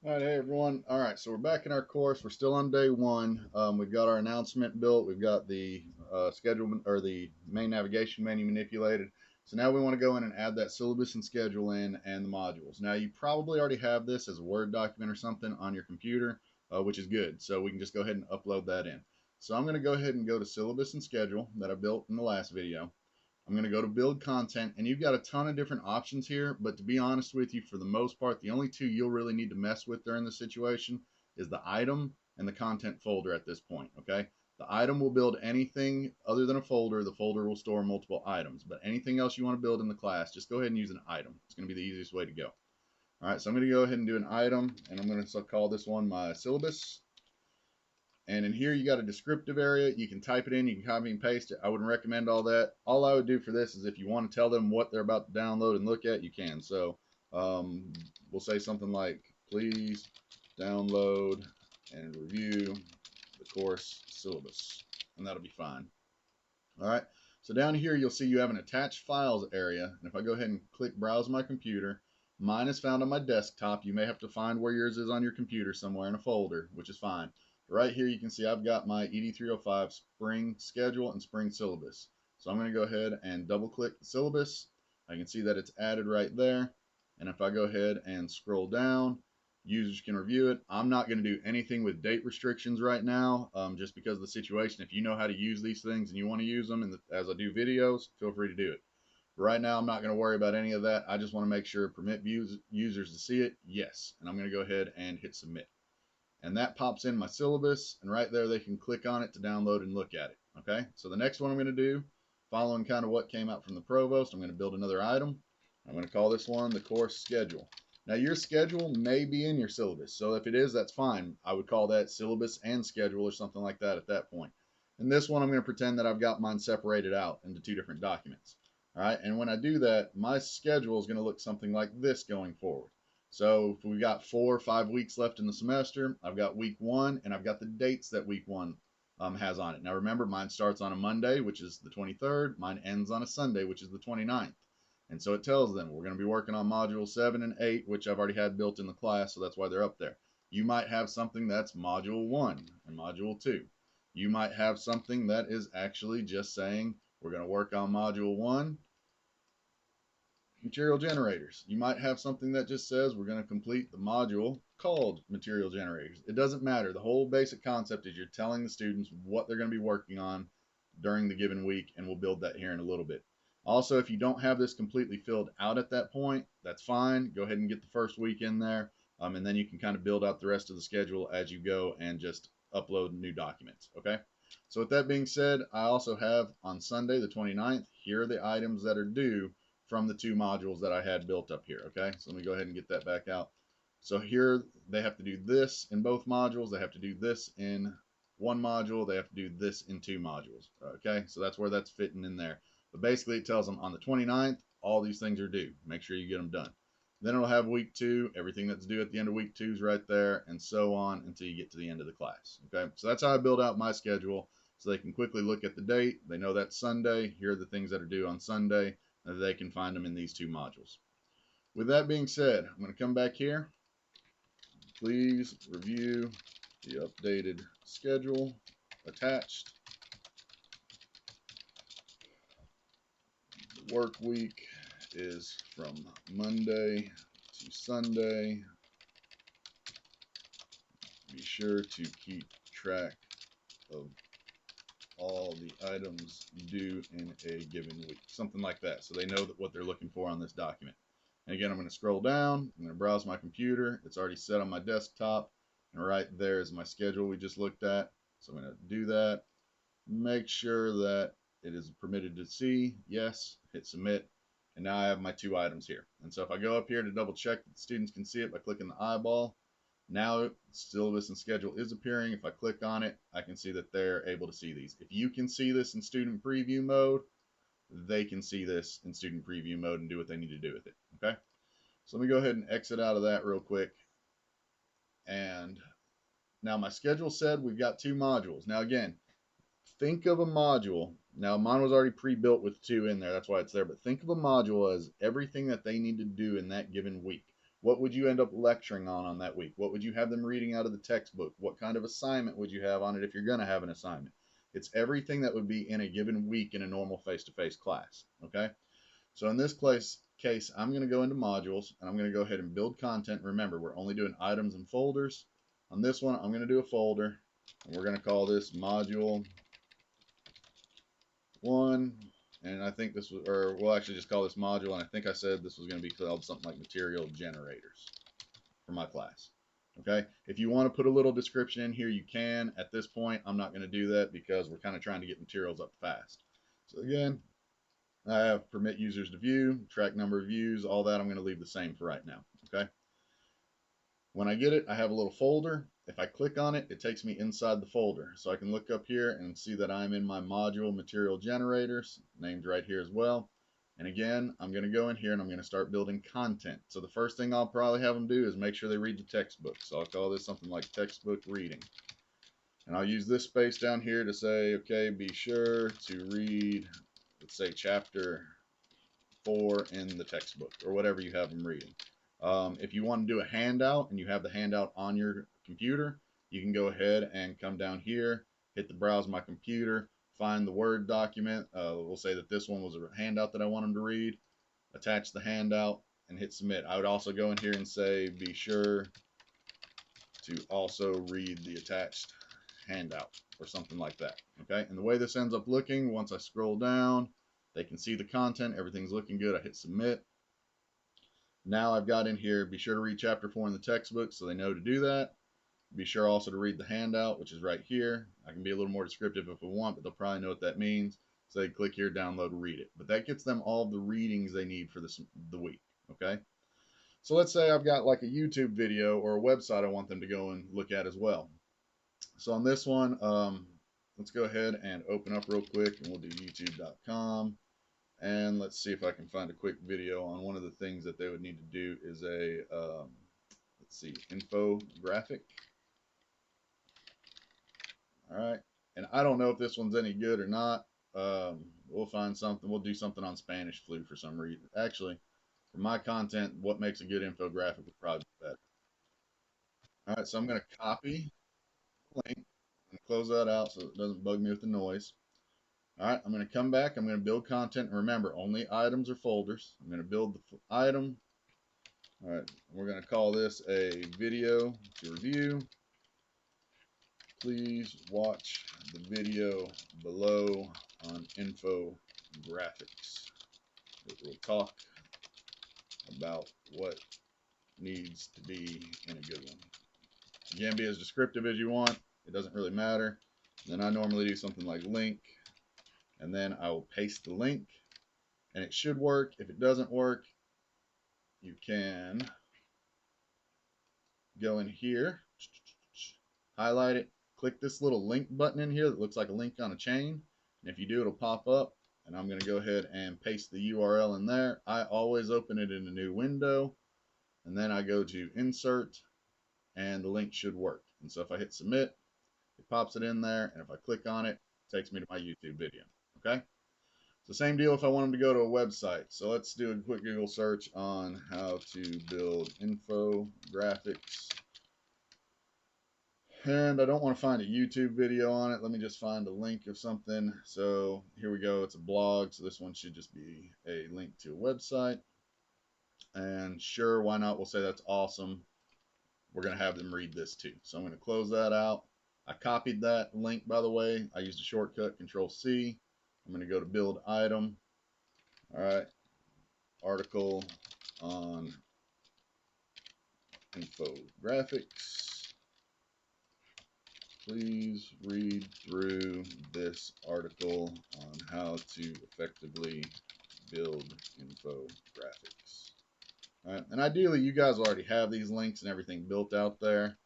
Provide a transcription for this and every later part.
All right, hey everyone. All right, so we're back in our course. We're still on day one. We've got our announcement built. We've got the schedule or the main navigation menu manipulated. So now we want to go in and add that syllabus and schedule in and the modules. Now you probably already have this as a Word document or something on your computer, which is good. So we can just go ahead and upload that in. So I'm going to go ahead and go to syllabus and schedule that I built in the last video. I'm going to go to build content, and you've got a ton of different options here, but to be honest with you, for the most part, the only two you'll really need to mess with during this situation is the item and the content folder at this point, okay? The item will build anything other than a folder. The folder will store multiple items, but anything else you want to build in the class, just go ahead and use an item. It's going to be the easiest way to go. All right, so I'm going to go ahead and do an item, and I'm going to call this one my syllabus. And in here, you got a descriptive area. You can type it in, you can copy and paste it. I wouldn't recommend all that. All I would do for this is if you want to tell them what they're about to download and look at, you can. So we'll say something like, please download and review the course syllabus. And that'll be fine. All right. So down here, you'll see you have an attached files area. And if I go ahead and click browse my computer, mine is found on my desktop. You may have to find where yours is on your computer somewhere in a folder, which is fine. Right here, you can see I've got my ED305 spring schedule and spring syllabus. So I'm going to go ahead and double click the syllabus. I can see that it's added right there. And if I go ahead and scroll down, users can review it. I'm not going to do anything with date restrictions right now, just because of the situation. If you know how to use these things and you want to use them as I do videos, feel free to do it. But right now, I'm not going to worry about any of that. I just want to make sure permit users to see it. Yes. And I'm going to go ahead and hit submit. And that pops in my syllabus, and right there they can click on it to download and look at it. Okay, so the next one I'm going to do, following kind of what came out from the provost, I'm going to build another item. I'm going to call this one the course schedule. Now your schedule may be in your syllabus, so if it is, that's fine. I would call that syllabus and schedule or something like that at that point. And this one, I'm going to pretend that I've got mine separated out into two different documents. All right, and when I do that, my schedule is going to look something like this going forward. So if we've got 4 or 5 weeks left in the semester, I've got week one, and I've got the dates that week one has on it. Now remember, mine starts on a Monday, which is the 23rd. Mine ends on a Sunday, which is the 29th. And so it tells them we're going to be working on module 7 and 8, which I've already had built in the class, so that's why they're up there. You might have something that's module 1 and module 2. You might have something that is actually just saying we're going to work on module 1, material generators. You might have something that just says we're going to complete the module called material generators. It doesn't matter. The whole basic concept is you're telling the students what they're going to be working on during the given week, and we'll build that here in a little bit. Also, if you don't have this completely filled out at that point, that's fine. Go ahead and get the first week in there, and then you can kind of build out the rest of the schedule as you go and just upload new documents, okay? So with that being said, I also have on Sunday the 29th, here are the items that are due from the two modules that I had built up here. Okay, so let me go ahead and get that back out. So here they have to do this in both modules. They have to do this in one module. They have to do this in two modules. Okay, so that's where that's fitting in there. But basically it tells them on the 29th, all these things are due. Make sure you get them done. Then it'll have week 2, everything that's due at the end of week 2 is right there, and so on until you get to the end of the class. Okay, so that's how I build out my schedule, so they can quickly look at the date. They know that's Sunday. Here are the things that are due on Sunday. They can find them in these two modules. With that being said, I'm going to come back here. Please review the updated schedule attached. The work week is from Monday to Sunday. Be sure to keep track of all the items due in a given week. Something like that, so they know that what they're looking for on this document. And again, I'm going to scroll down. I'm going to browse my computer. It's already set on my desktop. And right there is my schedule we just looked at. So I'm going to do that. Make sure that it is permitted to see. Yes. Hit submit. And now I have my two items here. And so if I go up here to double check that the students can see it by clicking the eyeball, now syllabus and schedule is appearing. If I click on it, I can see that they're able to see these. If you can see this in student preview mode, they can see this in student preview mode and do what they need to do with it. Okay, so let me go ahead and exit out of that real quick. And now my schedule said we've got two modules. Now again, think of a module. Now mine was already pre-built with two in there, that's why it's there. But think of a module as everything that they need to do in that given week. What would you end up lecturing on that week? What would you have them reading out of the textbook? What kind of assignment would you have on it if you're going to have an assignment? It's everything that would be in a given week in a normal face-to-face class. Okay. So in this case, I'm going to go into modules and I'm going to go ahead and build content. Remember, we're only doing items and folders. On this one, I'm going to do a folder, and we're going to call this module 1. And I think this was, or we'll actually just call this module, and I think I said this was going to be called something like material generators for my class. Okay, if you want to put a little description in here, you can. At this point, I'm not going to do that because we're kind of trying to get materials up fast. So again, I have permit users to view, track number of views, all that I'm going to leave the same for right now. Okay. When I get it, I have a little folder. If I click on it, it takes me inside the folder. So I can look up here and see that I'm in my module material generators, named right here as well. And again, I'm going to go in here and I'm going to start building content. So the first thing I'll probably have them do is make sure they read the textbook. So I'll call this something like textbook reading. And I'll use this space down here to say, okay, be sure to read, let's say chapter 4 in the textbook, or whatever you have them reading. If you want to do a handout and you have the handout on your computer, you can go ahead and come down here, hit the browse my computer, find the Word document. We'll say that this one was a handout that I want them to read, attach the handout, and hit submit. I would also go in here and say, be sure to also read the attached handout, or something like that. Okay, and the way this ends up looking, once I scroll down, they can see the content, everything's looking good. I hit submit. Now I've got in here, be sure to read chapter 4 in the textbook, so they know to do that. Be sure also to read the handout, which is right here. I can be a little more descriptive if I want, but they'll probably know what that means. So they click here, download, read it. But that gets them all the readings they need for the week. Okay. So let's say I've got like a YouTube video or a website I want them to go and look at as well. So on this one, let's go ahead and open up real quick, and we'll do youtube.com. And let's see if I can find a quick video on one of the things that they would need to do is a, let's see, infographic. All right. And I don't know if this one's any good or not. We'll find something. We'll do something on Spanish flu for some reason. Actually, for my content, what makes a good infographic would probably be better. All right. So I'm going to copy the link and close that out so it doesn't bug me with the noise. All right, I'm going to come back. I'm going to build content. And remember, only items or folders. I'm going to build the item. All right, we're going to call this a video to review. Please watch the video below on infographics. It will talk about what needs to be in a good one. Again, be as descriptive as you want. It doesn't really matter. Then I normally do something like link. And then I will paste the link, and it should work. If it doesn't work, you can go in here, highlight it, click this little link button in here that looks like a link on a chain, and if you do, it'll pop up, and I'm going to go ahead and paste the URL in there. I always open it in a new window, and then I go to insert, and the link should work. And so if I hit submit, it pops it in there, and if I click on it, it takes me to my YouTube video. Okay, so same deal if I want them to go to a website. So let's do a quick Google search on how to build infographics. And I don't want to find a YouTube video on it. Let me just find a link of something. So here we go. It's a blog. So this one should just be a link to a website. And sure, why not? We'll say that's awesome. We're going to have them read this too. So I'm going to close that out. I copied that link, by the way. I used a shortcut, Control-C. I'm going to go to build item. All right. Article on infographics. Please read through this article on how to effectively build infographics. All right. And ideally, you guys already have these links and everything built out there.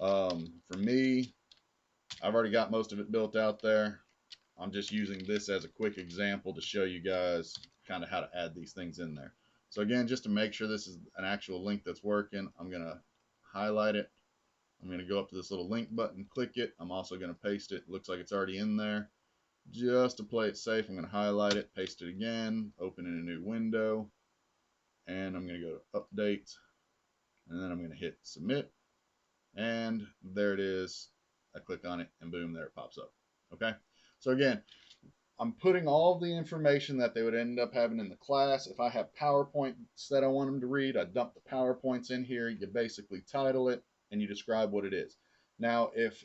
For me, I've already got most of it built out there. I'm just using this as a quick example to show you guys kind of how to add these things in there. So again, just to make sure this is an actual link that's working, I'm going to highlight it. I'm going to go up to this little link button, click it. I'm also going to paste it. Looks like it's already in there. Just to play it safe, I'm going to highlight it, paste it again, open in a new window, and I'm going to go to update. and then I'm going to hit submit, and there it is. I click on it, and boom, there it pops up. Okay, so again, I'm putting all the information that they would end up having in the class. If I have PowerPoints that I want them to read, I dump the PowerPoints in here. You basically title it and you describe what it is. Now, if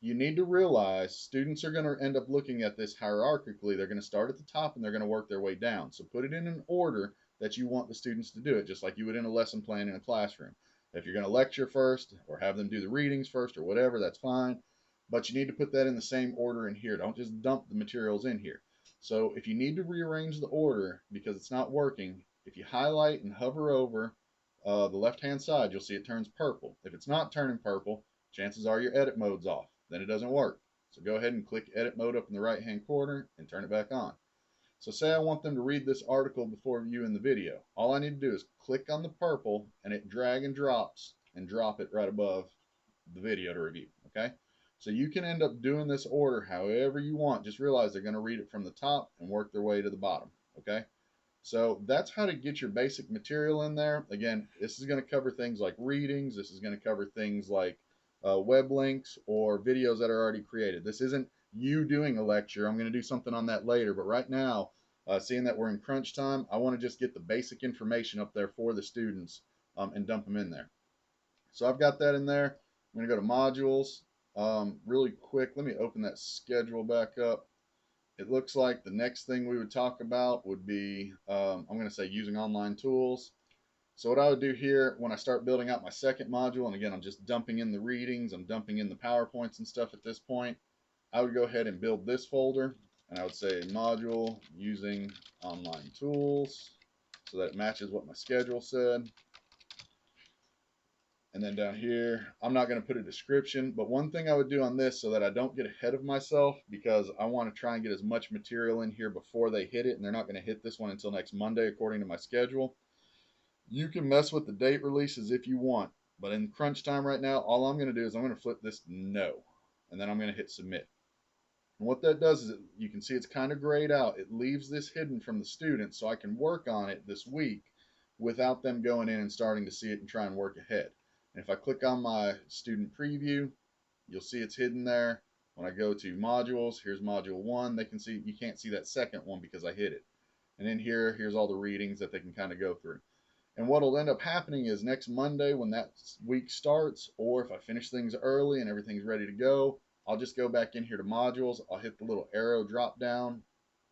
you need to realize students are going to end up looking at this hierarchically, they're going to start at the top and they're going to work their way down. So put it in an order that you want the students to do it, just like you would in a lesson plan in a classroom. If you're going to lecture first or have them do the readings first or whatever, that's fine. But you need to put that in the same order in here. Don't just dump the materials in here. So if you need to rearrange the order because it's not working, if you highlight and hover over the left-hand side, you'll see it turns purple. If it's not turning purple, chances are your edit mode's off. Then it doesn't work. So go ahead and click edit mode up in the right-hand corner and turn it back on. So say I want them to read this article before viewing the video. All I need to do is click on the purple and it drag and drops and drop it right above the video to review. Okay? So you can end up doing this order however you want. Just realize they're going to read it from the top and work their way to the bottom. Okay? So that's how to get your basic material in there. Again, this is going to cover things like readings. This is going to cover things like web links or videos that are already created. This isn't you doing a lecture. I'm going to do something on that later. But right now, seeing that we're in crunch time, I want to just get the basic information up there for the students and dump them in there. So I've got that in there. I'm going to go to modules. Really quick, let me open that schedule back up. It looks like the next thing we would talk about would be, I'm going to say using online tools. So what I would do here when I start building out my second module, and again, I'm just dumping in the readings, I'm dumping in the PowerPoints and stuff at this point, I would go ahead and build this folder, and I would say module using online tools, so that it matches what my schedule said. And then down here, I'm not going to put a description, but one thing I would do on this so that I don't get ahead of myself, because I want to try and get as much material in here before they hit it, and they're not going to hit this one until next Monday according to my schedule. You can mess with the date releases if you want, but in crunch time right now, all I'm going to do is I'm going to flip this no, and then I'm going to hit submit. And what that does is you can see it's kind of grayed out. It leaves this hidden from the students so I can work on it this week without them going in and starting to see it and try and work ahead. And if I click on my student preview, you'll see it's hidden there. When I go to modules, here's module 1. They can see, you can't see that second one because I hid it. And in here, here's all the readings that they can kind of go through. And what will end up happening is next Monday when that week starts, or if I finish things early and everything's ready to go, I'll just go back in here to modules. I'll hit the little arrow drop down.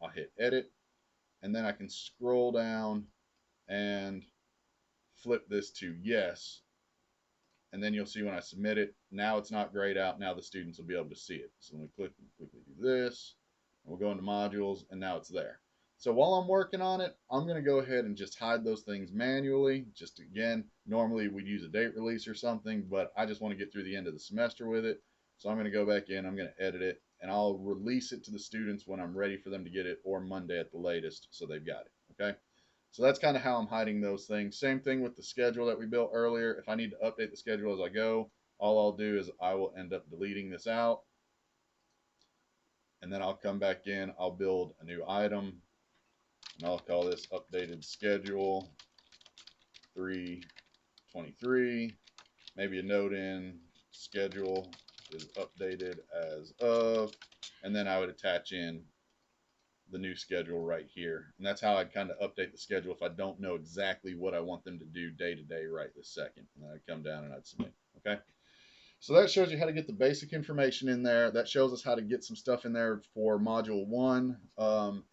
I'll hit edit. And then I can scroll down and flip this to yes. And then you'll see when I submit it, now it's not grayed out. Now the students will be able to see it. So let me quickly do this. And we'll go into modules, and now it's there. So while I'm working on it, I'm going to go ahead and just hide those things manually. Just again, normally we'd use a date release or something, but I just want to get through the end of the semester with it. So I'm going to go back in, I'm going to edit it, and I'll release it to the students when I'm ready for them to get it, or Monday at the latest, so they've got it. Okay? So that's kind of how I'm hiding those things. Same thing with the schedule that we built earlier. If I need to update the schedule as I go, all I'll do is I will end up deleting this out. And then I'll come back in, I'll build a new item, and I'll call this updated schedule 3/23. Maybe a note in schedule is updated as of, and then I would attach in the new schedule right here. And that's how I'd kind of update the schedule if I don't know exactly what I want them to do day to day right this second. And then I'd come down and I'd submit. Okay. So that shows you how to get the basic information in there. That shows us how to get some stuff in there for module 1.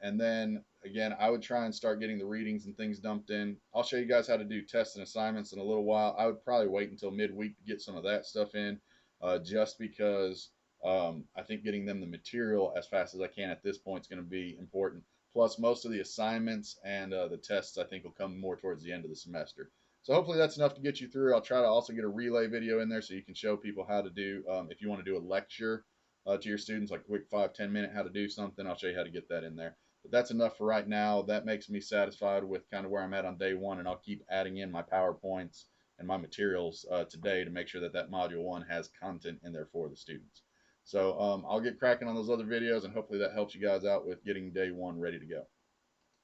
And then again, I would try and start getting the readings and things dumped in. I'll show you guys how to do tests and assignments in a little while. I would probably wait until midweek to get some of that stuff in, just because I think getting them the material as fast as I can at this point is going to be important. Plus, most of the assignments and the tests I think will come more towards the end of the semester. So hopefully that's enough to get you through. I'll try to also get a relay video in there so you can show people how to do, if you want to do a lecture to your students, like a quick 5-10 minute how to do something, I'll show you how to get that in there. But that's enough for right now. That makes me satisfied with kind of where I'm at on day 1, and I'll keep adding in my PowerPoints and my materials today to make sure that that module 1 has content in there for the students. So I'll get cracking on those other videos, and hopefully that helps you guys out with getting day 1 ready to go.